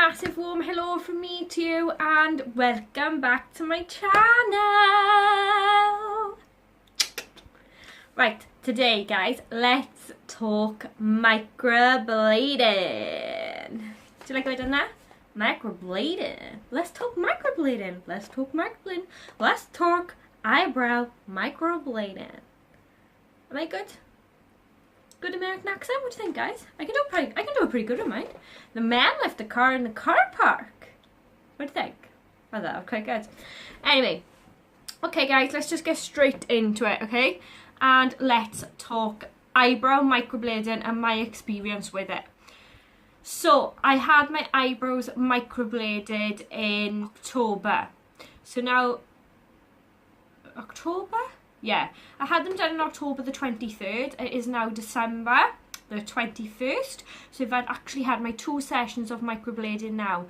massive warm hello from me to you and welcome back to my channel. Right, today guys, let's talk microblading. Do you like how I done that? Microblading. Let's talk microblading. Let's talk microblading. Let's talk eyebrow microblading. Am I good? Good American accent? What do you think, guys? I can do a pretty good one, mine. The man left the car in the car park. What do you think? I thought that was quite good. Anyway, okay guys, let's just get straight into it, okay? And let's talk eyebrow microblading and my experience with it. So, I had my eyebrows microbladed in October. So now, October? Yeah, I had them done on October the 23rd. It is now December the 21st. So I've actually had my 2 sessions of microblading now.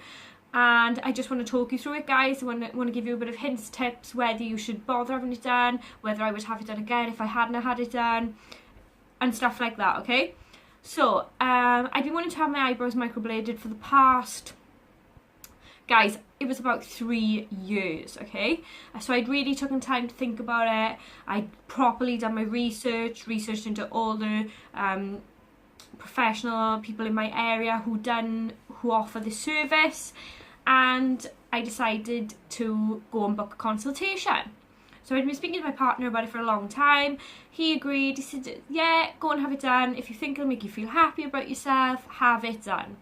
And I just want to talk you through it, guys. I want to give you a bit of hints, tips, whether you should bother having it done, whether I would have it done again if I hadn't had it done, and stuff like that, okay? So, I've been wanting to have my eyebrows microbladed for the past... Guys, it was about 3 years, okay? So I'd really taken time to think about it. I'd properly done my researched into all the professional people in my area who offer this service, and I decided to go and book a consultation. So I'd been speaking to my partner about it for a long time. He agreed. He said, yeah, go and have it done. If you think it'll make you feel happy about yourself, have it done.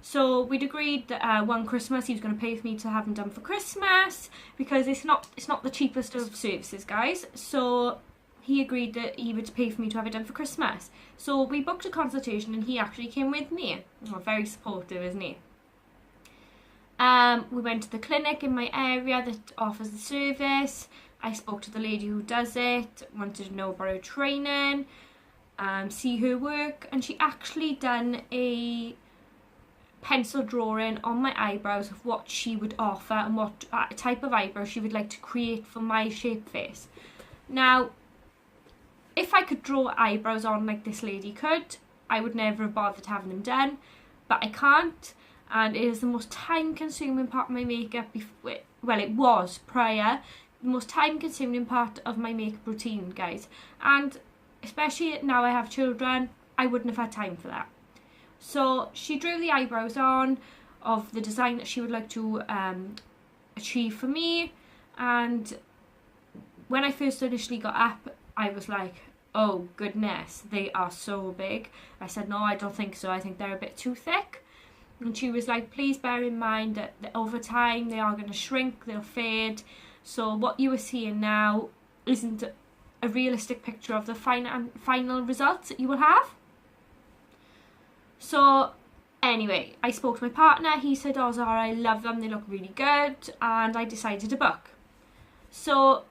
So we'd agreed that one Christmas he was going to pay for me to have them done for Christmas, because it's not the cheapest of services, guys. So he agreed that he would pay for me to have it done for Christmas. So we booked a consultation and he actually came with me. Oh, very supportive, isn't he? We went to the clinic in my area that offers the service. I spoke to the lady who does it, wanted to know about her training, see her work, and she actually done a pencil drawing on my eyebrows of what she would offer and what type of eyebrow she would like to create for my shape face. Now, if I could draw eyebrows on like this lady could, I would never have bothered having them done, but I can't, and it is the most time consuming part of my makeup. Well, it was prior the most time consuming part of my makeup routine, guys, and especially now I have children, I wouldn't have had time for that. So she drew the eyebrows on of the design that she would like to achieve for me, and when I first initially got up, I was like, oh goodness, they are so big. I said, no, I don't think so, I think they're a bit too thick. And she was like, please bear in mind that over time they are going to shrink, they'll fade, so what you are seeing now isn't a realistic picture of the final results that you will have. So anyway, I spoke to my partner. He said, oh Zara, I love them, they look really good, and I decided to book. So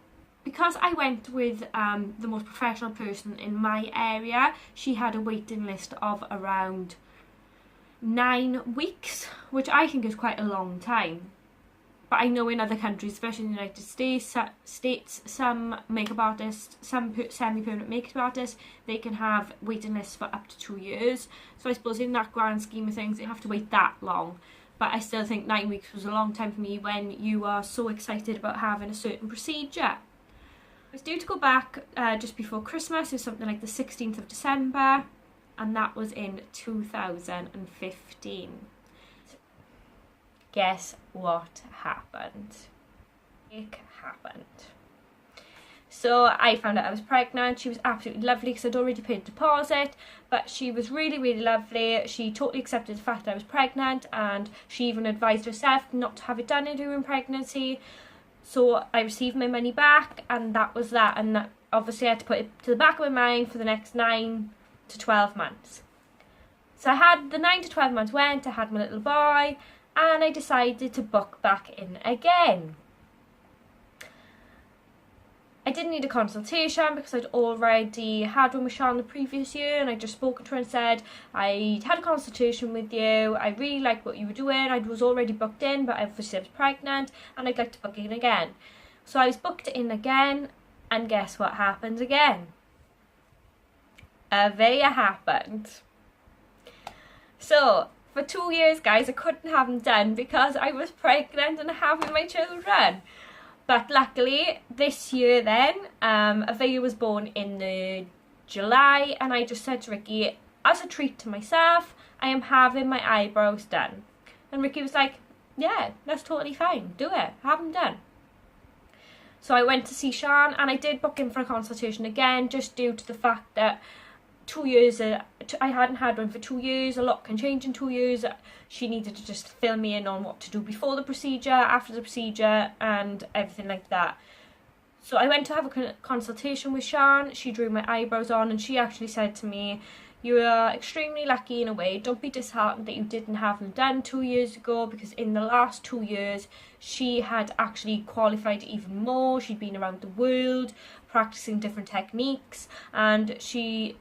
because I went with the most professional person in my area, she had a waiting list of around 9 weeks, which I think is quite a long time. But I know in other countries, especially in the United States, some makeup artists, some semi-permanent makeup artists, they can have waiting lists for up to 2 years. So I suppose in that grand scheme of things, they have to wait that long. But I still think 9 weeks was a long time for me when you are so excited about having a certain procedure. I was due to go back just before Christmas, it was something like the 16th of December, and that was in 2015. Guess what happened? It happened. So I found out I was pregnant. She was absolutely lovely because I'd already paid a deposit, but she was really, really lovely. She totally accepted the fact that I was pregnant, and she even advised herself not to have it done during pregnancy. So I received my money back, and that was that. And that, obviously I had to put it to the back of my mind for the next 9 to 12 months. So I had the 9 to 12 months went, I had my little boy, and I decided to book back in again. I didn't need a consultation because I'd already had one with Sean the previous year, and I'd just spoken to her and said, I'd had a consultation with you, I really liked what you were doing, I was already booked in, but obviously I was pregnant, and I'd like to book in again. So I was booked in again, and guess what happened again? A veya happened. So For 2 years, guys, I couldn't have them done because I was pregnant and having my children. But luckily, this year then, Avea was born in the July, and I just said to Ricky, as a treat to myself, I am having my eyebrows done. And Ricky was like, yeah, that's totally fine, do it, have them done. So I went to see Sian, and I did book in for a consultation again, just due to the fact that 2 years, I hadn't had one for 2 years, a lot can change in 2 years. She needed to just fill me in on what to do before the procedure, after the procedure, and everything like that. So I went to have a consultation with Sian. She drew my eyebrows on, and she actually said to me, you are extremely lucky in a way. Don't be disheartened that you didn't have them done 2 years ago, because in the last 2 years she had actually qualified even more. She'd been around the world practicing different techniques, and she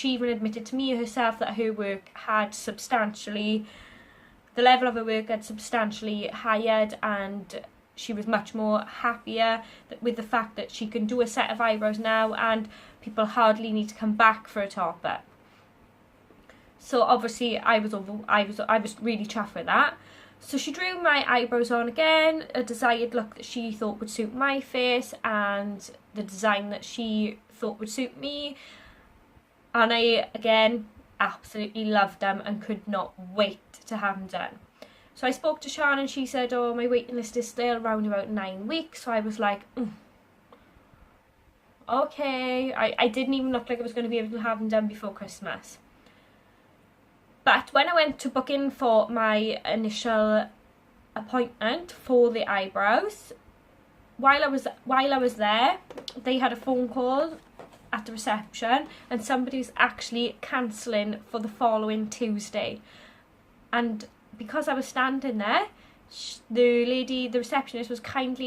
even admitted to me herself that her work had substantially, the level of her work had substantially hired, and she was much more happier with the fact that she can do a set of eyebrows now and people hardly need to come back for a top-up. So obviously I was really chuffed with that. So she drew my eyebrows on again, a desired look that she thought would suit my face and the design that she thought would suit me. And I, again, absolutely loved them and could not wait to have them done. So I spoke to Sian and she said, oh, my waiting list is still around about 9 weeks. So I was like, okay. I didn't even look like I was going to be able to have them done before Christmas. But when I went to book in for my initial appointment for the eyebrows, while I was there, they had a phone call at the reception and somebody was actually cancelling for the following Tuesday. And because I was standing there, the receptionist was kind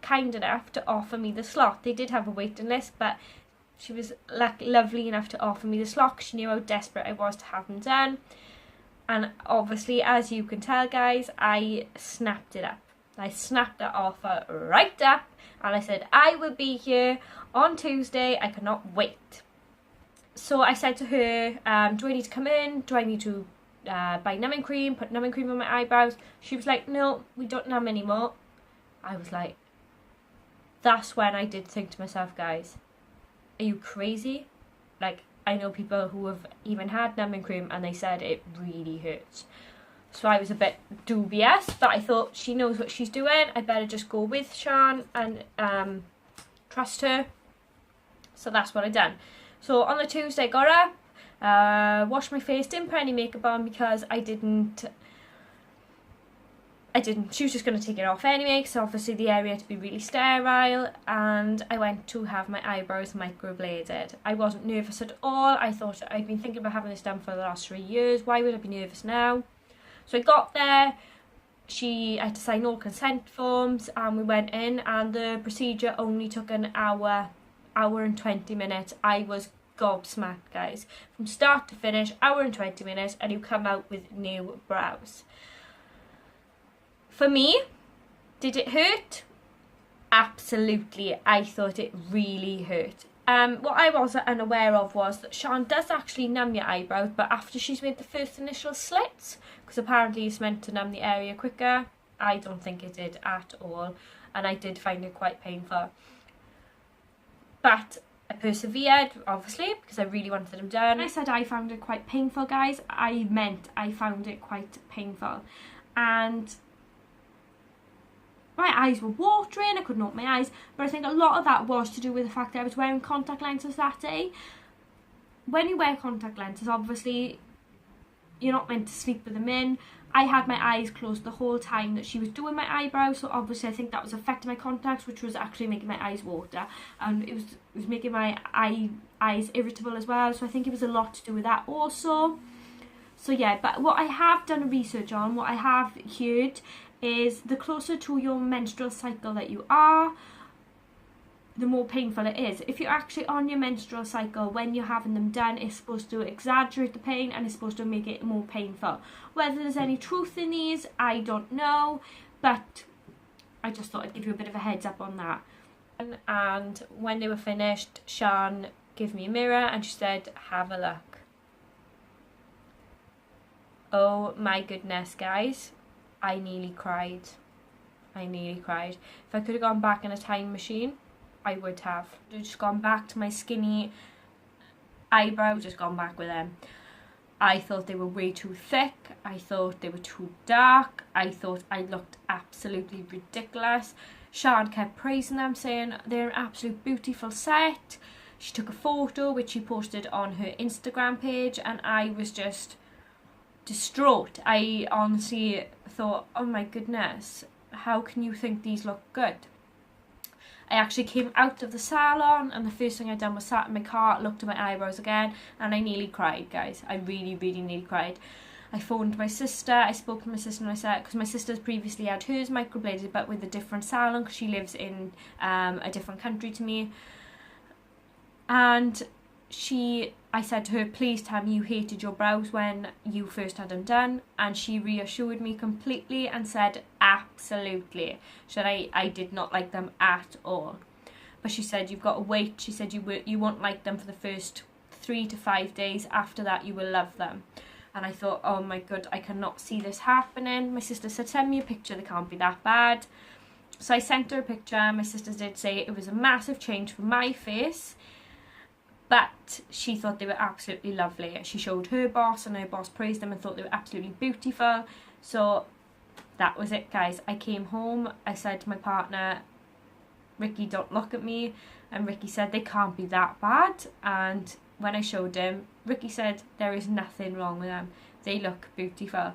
enough to offer me the slot. They did have a waiting list, but she was lovely enough to offer me the slot. She knew how desperate I was to have them done. And obviously, as you can tell, guys, I snapped it up. I snapped that offer right up. And I said, I will be here on Tuesday. I cannot wait. So I said to her, do I need to come in? Do I need to buy numbing cream, put numbing cream on my eyebrows? She was like, no, we don't numb anymore. I was like, that's when I did think to myself, guys, are you crazy? Like, I know people who have even had numbing cream and they said it really hurts. So I was a bit dubious, but I thought she knows what she's doing. I better just go with Sian and trust her. So that's what I done. So on the Tuesday, I got up, washed my face, didn't put any makeup on because I didn't. She was just going to take it off anyway, because obviously the area had to be really sterile, and I went to have my eyebrows microbladed. I wasn't nervous at all. I thought I'd been thinking about having this done for the last 3 years. Why would I be nervous now? So I got there, I had to sign all consent forms, and we went in, and the procedure only took an hour and 20 minutes. I was gobsmacked, guys. From start to finish, hour and 20 minutes, and you come out with new brows. For me, did it hurt? Absolutely. I thought it really hurt. What I wasn't unaware of was that Sian does actually numb your eyebrows, but after she's made the first initial slits, because apparently it's meant to numb the area quicker. I don't think it did at all, and I did find it quite painful. But I persevered, obviously, because I really wanted them done. When I said I found it quite painful, guys, I meant I found it quite painful. And my eyes were watering, I couldn't open my eyes, but I think a lot of that was to do with the fact that I was wearing contact lenses that day. When you wear contact lenses, obviously, you're not meant to sleep with them in. I had my eyes closed the whole time that she was doing my eyebrows, so obviously I think that was affecting my contacts, which was actually making my eyes water, and it was making my eyes irritable as well, so I think it was a lot to do with that also. So yeah, but what I have done research on, what I have heard, is the closer to your menstrual cycle that you are, the more painful it is. If you're actually on your menstrual cycle when you're having them done, it's supposed to exaggerate the pain and it's supposed to make it more painful. Whether there's any truth in these, I don't know, but I just thought I'd give you a bit of a heads up on that. And when they were finished, Sian gave me a mirror and she said, have a look. Oh my goodness, guys. I nearly cried. I nearly cried. If I could have gone back in a time machine, I would have. I'd just gone back to my skinny eyebrows, just gone back with them. I thought they were way too thick. I thought they were too dark. I thought I looked absolutely ridiculous. Sian kept praising them, saying they're an absolute beautiful set. She took a photo which she posted on her Instagram page, and I was just distraught. I honestly thought, oh my goodness, how can you think these look good? I actually came out of the salon, and the first thing I done was sat in my car, looked at my eyebrows again, and I nearly cried, guys. I really, really nearly cried. I phoned my sister. I spoke to my sister and I said, because my sister's previously had hers microbladed, but with a different salon, because she lives in a different country to me. And I said to her, please tell me you hated your brows when you first had them done. And she reassured me completely and said, absolutely. She said, I did not like them at all. But she said, you've got to wait. She said, you won't like them for the first 3 to 5 days. After that, you will love them. And I thought, oh my god, I cannot see this happening. My sister said, send me a picture, they can't be that bad. So I sent her a picture. My sister did say it was a massive change for my face, but she thought they were absolutely lovely. She showed her boss, and her boss praised them and thought they were absolutely beautiful. So that was it, guys. I came home, I said to my partner, Ricky, don't look at me. And Ricky said, they can't be that bad. And when I showed him, Ricky said, there is nothing wrong with them. They look beautiful.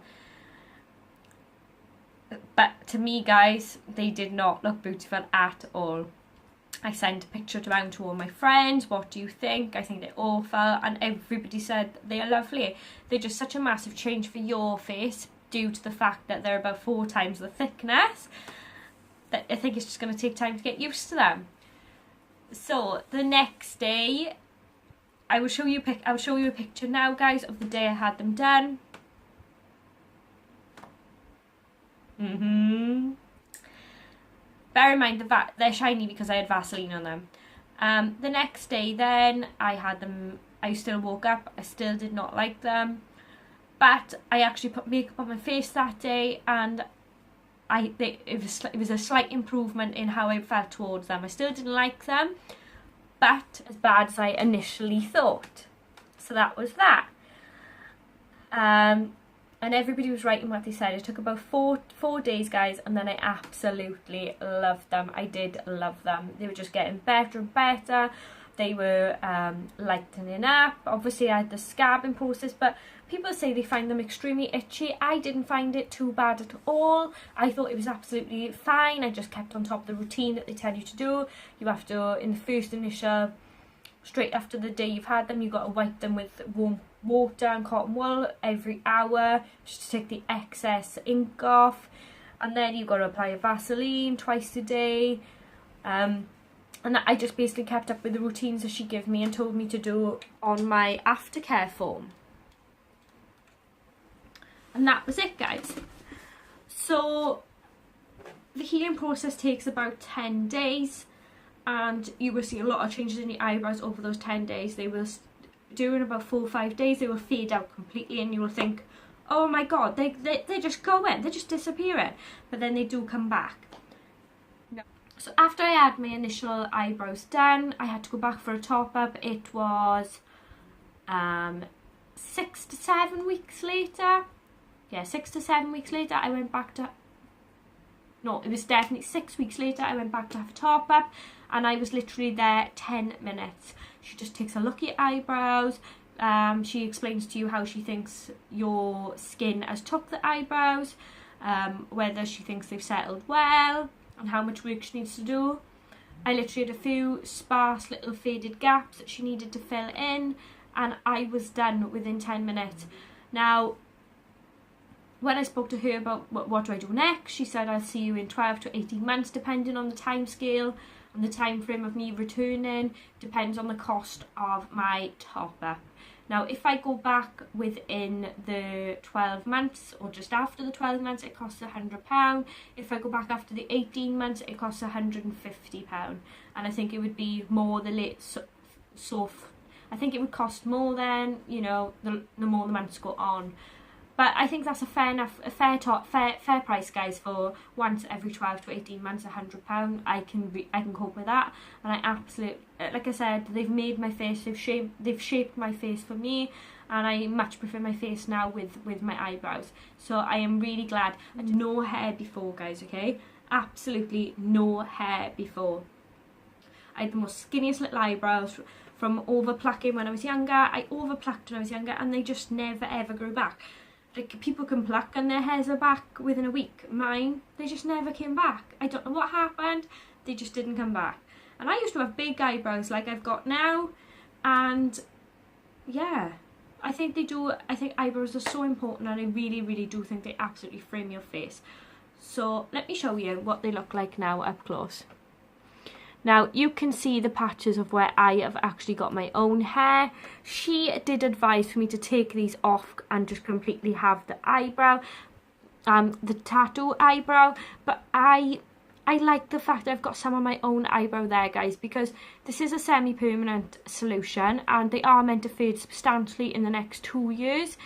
But to me, guys, they did not look beautiful at all. I sent a picture around to all my friends. What do you think? I think they're awful. And everybody said they are lovely. They're just such a massive change for your face due to the fact that they're about 4 times the thickness, that I think it's just going to take time to get used to them. So the next day, I'll show you a picture now, guys, of the day I had them done. Bear in mind they're shiny because I had Vaseline on them. The next day then, I had them, I still woke up, I still did not like them. But I actually put makeup on my face that day, and it was a slight improvement in how I felt towards them. I still didn't like them, but as bad as I initially thought. So that was that. And everybody was right in what they said. It took about four days, guys, and then I absolutely loved them. I did love them. They were just getting better and better. They were lightening up. Obviously, I had the scabbing process, but people say they find them extremely itchy. I didn't find it too bad at all. I thought it was absolutely fine. I just kept on top of the routine that they tell you to do. You have to, in the first initial, straight after the day you've had them, you've got to wipe them with warm water and cotton wool every hour just to take the excess ink off. And then you've got to apply a Vaseline twice a day. And I just basically kept up with the routines that she gave me and told me to do on my aftercare form. And that was it, guys. So the healing process takes about 10 days, and you will see a lot of changes in your eyebrows over those 10 days. They will, during about 4 or 5 days, they will fade out completely, and you will think, oh my god, they're just going, they're just disappearing. But then they do come back. So after I had my initial eyebrows done, I had to go back for a top up. It was 6 to 7 weeks later. Yeah, 6 to 7 weeks later, I went back to... No, it was definitely 6 weeks later, I went back to have a top up, and I was literally there 10 minutes. She just takes a look at your eyebrows. She explains to you how she thinks your skin has took the eyebrows, whether she thinks they've settled well, and how much work she needs to do. I literally had a few sparse little faded gaps that she needed to fill in, and I was done within 10 minutes. Now, when I spoke to her about what do I do next, she said I'll see you in 12 to 18 months, depending on the time scale and the time frame of me returning. Depends on the cost of my top up. Now, if I go back within the 12 months or just after the 12 months, it costs £100. If I go back after the 18 months, it costs £150. And I think it would be more the late, I think it would cost more then, you know, the more the months go on. But I think that's a fair price, guys, for once every 12 to 18 months, £100. I can cope with that, and I absolutely, like I said, they've made my face, they've shaped my face for me, and I much prefer my face now with my eyebrows. So I am really glad. And no hair before, guys, okay? Absolutely no hair before. I had the most skinniest little eyebrows from over plucking when I was younger. I over plucked when I was younger, and they just never ever grew back. Like, people can pluck and their hairs are back within a week. Mine, they just never came back. I don't know what happened. They just didn't come back. And I used to have big eyebrows like I've got now. And yeah, I think eyebrows are so important, and I really, really do think they absolutely frame your face. So let me show you what they look like now up close. Now, you can see the patches of where I have actually got my own hair. She did advise for me to take these off and just completely have the eyebrow, the tattoo eyebrow. But I like the fact that I've got some of my own eyebrow there, guys, because this is a semi-permanent solution, and they are meant to fade substantially in the next 2 years.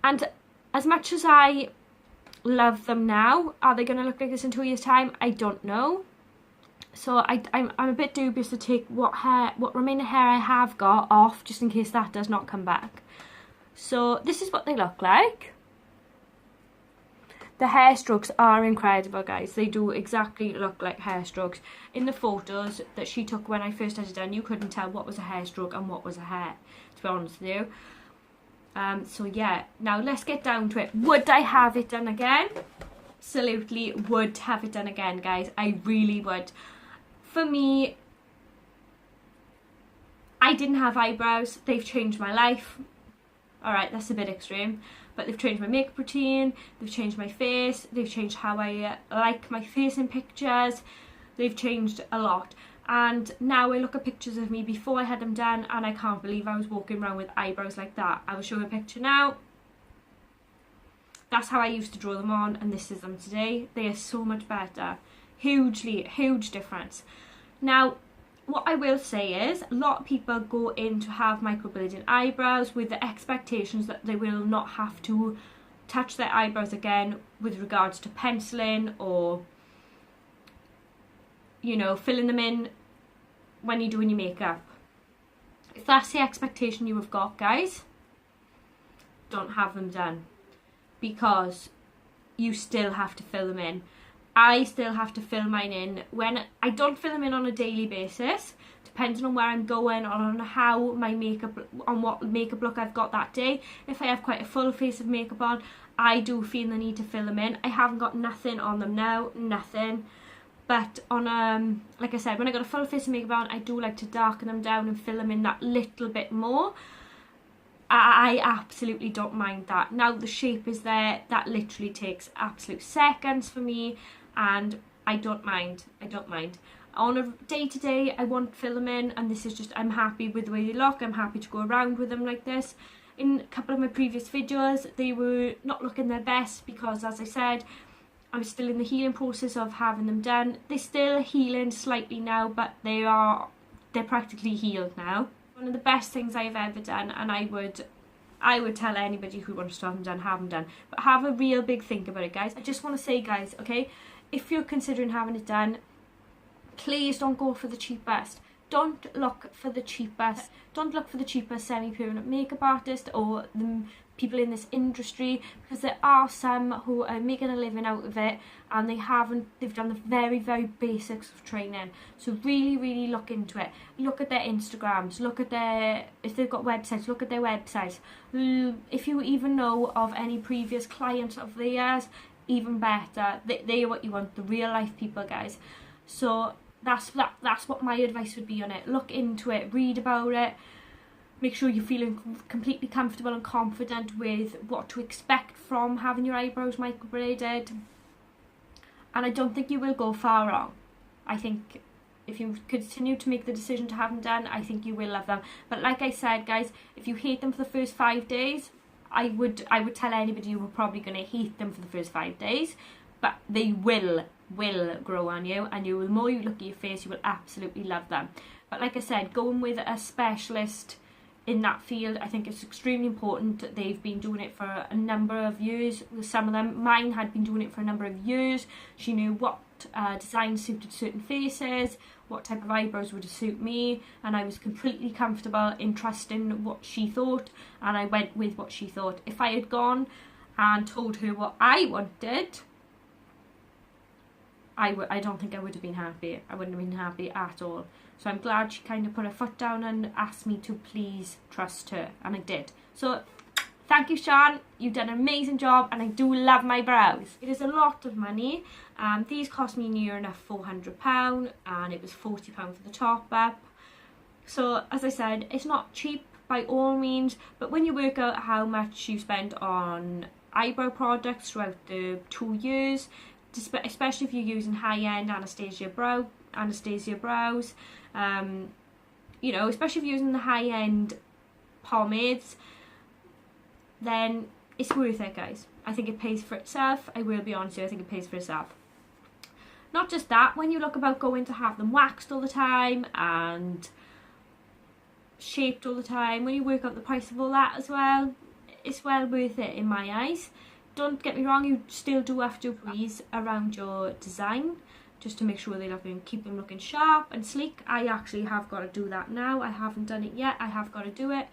And as much as I love them now, are they going to look like this in 2 years' time? I don't know. So I'm a bit dubious to take what remaining hair I have got off, just in case that does not come back. So this is what they look like. The hair strokes are incredible, guys. They do exactly look like hair strokes. In the photos that she took when I first had it done, you couldn't tell what was a hair stroke and what was a hair, to be honest with you. So yeah, now let's get down to it. Would I have it done again? Absolutely would have it done again, guys. I really would. For me, I didn't have eyebrows. They've changed my life. Alright, that's a bit extreme. But they've changed my makeup routine. They've changed my face. They've changed how I like my face in pictures. They've changed a lot. And now I look at pictures of me before I had them done, and I can't believe I was walking around with eyebrows like that. I will show you a picture now. That's how I used to draw them on, and this is them today. They are so much better. Huge difference. Now, what I will say is, a lot of people go in to have microblading eyebrows with the expectations that they will not have to touch their eyebrows again with regards to penciling or, you know, filling them in when you're doing your makeup. If that's the expectation you have got, guys, don't have them done, because you still have to fill them in. I still have to fill mine in. When I don't fill them in on a daily basis, depending on where I'm going, or on how my makeup, on what makeup look I've got that day. If I have quite a full face of makeup on, I do feel the need to fill them in. I haven't got nothing on them now, nothing. But on like I said, when I got a full face of makeup on, I do like to darken them down and fill them in that little bit more. I absolutely don't mind that. Now the shape is there, that literally takes absolute seconds for me, and I don't mind. On a day to day, I won't fill them in, and this is just, I'm happy with the way they look. I'm happy to go around with them like this. In a couple of my previous videos, they were not looking their best because, as I said, I was still in the healing process of having them done. They're still healing slightly now, but they're practically healed now. One of the best things I've ever done, and I would tell anybody who wants to have them done. But have a real big think about it, guys. I just want to say, guys, okay, if you're considering having it done, please don't go for the cheapest. Don't look for the cheapest. Don't look for the cheapest semi-permanent makeup artist or the people in this industry, because there are some who are making a living out of it, and they've done the very basics of training. So really look into it. Look at their Instagrams, if they've got websites, look at their websites. If you even know of any previous clients of theirs, even better. They are what you want, the real life people, guys. So that's what my advice would be on it. Look into it, read about it. Make sure you're feeling completely comfortable and confident with what to expect from having your eyebrows microbladed. And I don't think you will go far wrong. I think if you continue to make the decision to have them done, I think you will love them. But like I said, guys, if you hate them for the first 5 days, I would tell anybody you were probably going to hate them for the first 5 days. But they will grow on you, and the more you look at your face, you will absolutely love them. But like I said, going with a specialist in that field. I think it's extremely important. They've been doing it for a number of years. Some of them, mine had been doing it for a number of years. She knew what design suited certain faces, what type of eyebrows would suit me, and I was completely comfortable in trusting what she thought, and I went with what she thought. If I had gone and told her what I wanted, I don't think I would have been happy. I wouldn't have been happy at all. So I'm glad she kind of put her foot down and asked me to please trust her, and I did. So thank you, Sean. You've done an amazing job, and I do love my brows. It is a lot of money. These cost me near enough £400, and it was £40 for the top up. So as I said, it's not cheap by all means, but when you work out how much you spend on eyebrow products throughout the 2 years, especially if you're using high-end Anastasia brows, you know, especially if you're using the high-end pomades, then it's worth it, guys. I think it pays for itself. I will be honest with you, I think it pays for itself. Not just that, when you look about going to have them waxed all the time and shaped all the time, when you work out the price of all that as well, it's well worth it in my eyes. Don't get me wrong, you still do have to breeze around your design just to make sure they keep them looking sharp and sleek. I actually have got to do that now. I haven't done it yet. I have got to do it.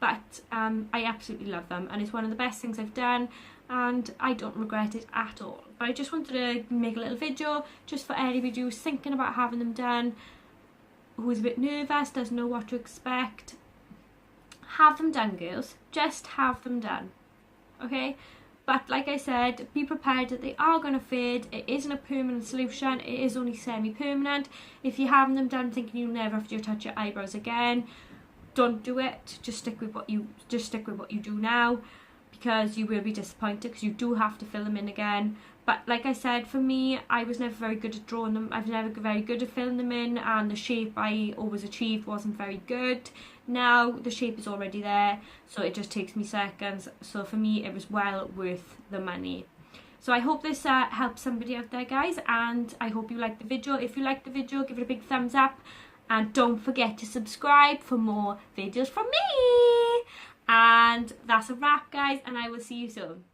But I absolutely love them, and it's one of the best things I've done, and I don't regret it at all. But I just wanted to make a little video just for anybody who's thinking about having them done, who's a bit nervous, doesn't know what to expect. Have them done, girls. Just have them done. Okay? But like I said, be prepared that they are going to fade. It isn't a permanent solution. It is only semi-permanent. If you're having them done thinking you'll never have to touch your eyebrows again, don't do it. Just stick with what you do now, because you will be disappointed, because you do have to fill them in again. But like I said, for me, I was never very good at drawing them. I was never very good at filling them in, and the shape I always achieved wasn't very good. Now the shape is already there, so it just takes me seconds. So for me, it was well worth the money. So I hope this helps somebody out there, guys, and I hope you liked the video. If you liked the video, give it a big thumbs up, and don't forget to subscribe for more videos from me. And that's a wrap, guys, and I will see you soon.